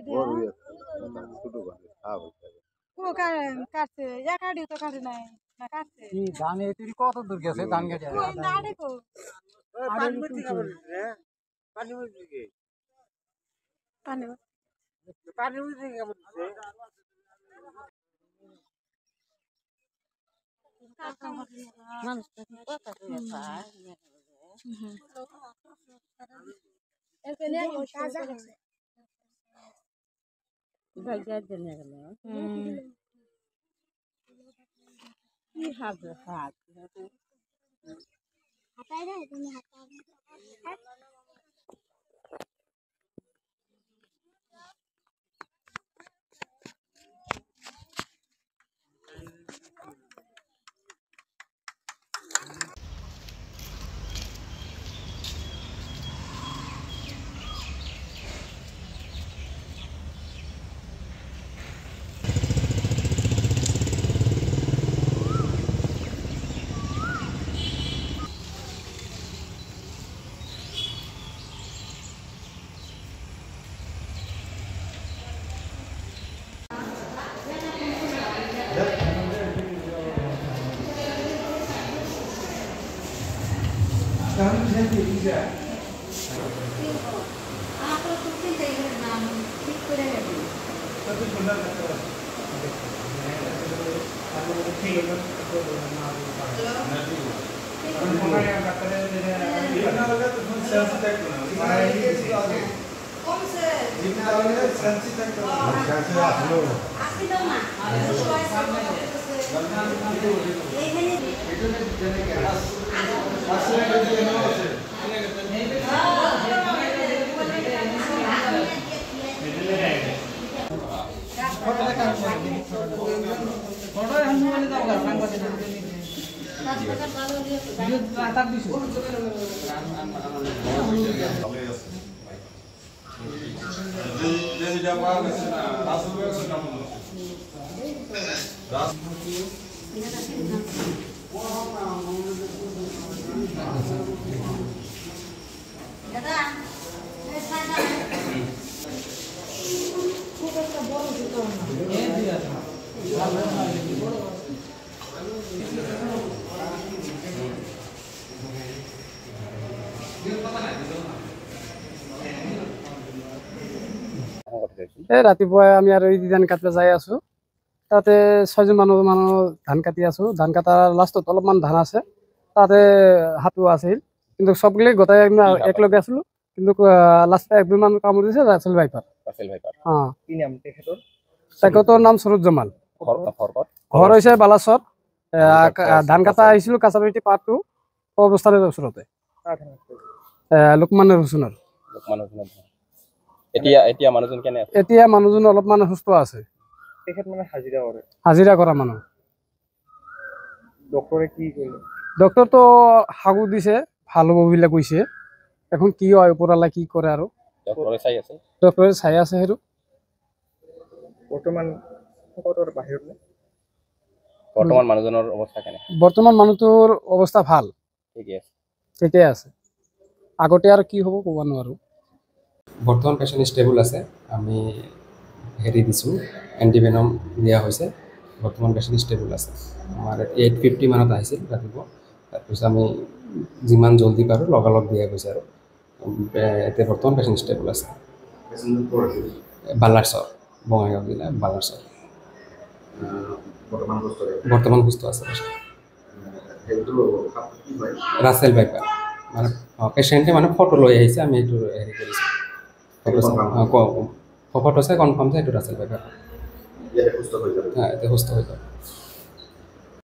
বড় হয়ে ছোট করে খাওয়া হচ্ছে কাটছে এক আড়ি তো কাটে নাই না কাটছে কি ধান এটি কত দূর গেছে ধান কেটে কই না আড়ি কো পানি মধ্যে খাবার পানি মধ্যে পানি পানি মধ্যে খাবার মানুষ কথা ৰাতিপুৱাই আমি আৰু এই ধান কাটিব যাই আছো তাতে 6জন মানুহ ধান কাটি আছো ধান কাটাৰ লাষ্টত অলপমান ধান আছে তাতে হাতু আছিল কিন্তু সবগুলি গোটাই একলগে আছিলো কিন্তু লাষ্টে একজন মানুহ কাম কৰিছে ৰাসেল ভাইপাৰ কি নাম তেখেতৰ নাম সৰোজ জামাল ঘৰ হৈছে বালাচৰ ধান কাটা আহিছিলো কাছাৰবিটি পাৰ্টটো অৱস্থাৰে ওচৰতে লোকমান হুছুনৰ এতিয়া মানুহজন কেনে আছে এতিয়া মানুহজন অলপমান সুস্থ আছে তেখেত মানে হাজিৰা কৰা মানুহ ডক্টৰে কি কইলে ডক্টৰ তো হাগু দিছে ভালো ববিলা কৈছে এখন কি হয় ওপৰালা কি কৰে আৰু ডক্টৰে চাই আছে হেৰু বৰ্তমান কতৰ বাহিৰত বৰ্তমান মানুহজনৰ অৱস্থা কেনে বৰ্তমান মানুহটোৰ অৱস্থা ভাল ঠিকে আছে আগতে আৰু কি হ'ব ক'ব নোৱাৰো বৰ্তমান পেশেন্ট ষ্টেবল আছে আমি হেৰি দিছো এন্টিভেনম দিয়া হৈছে বৰ্তমান পেশেন্ট ষ্টেবল আছে আমাৰ 850 মানত আহিছিল ৰাতিপুৱা তাৰপিছত আমি যিমান জলদি পাৰো লগালগ দিয়া গৈছে আৰু এতিয়া বৰ্তমান পেশেন্ট ষ্টেবল আছে বালাচৰ বঙাইগাঁও জিলা বালাচৰ বৰ্তমান সুস্থ আছে ৰাসেল ভাইপাৰ মানে পেশেন্টে মানে ফটো লৈ আহিছে আমি এইটো হেৰি কৰিছোঁ ফটো আছে কনফাৰ্ম যে এইটো ৰাসেল ভাইপাৰ এতিয়া সুস্থ হৈ যাব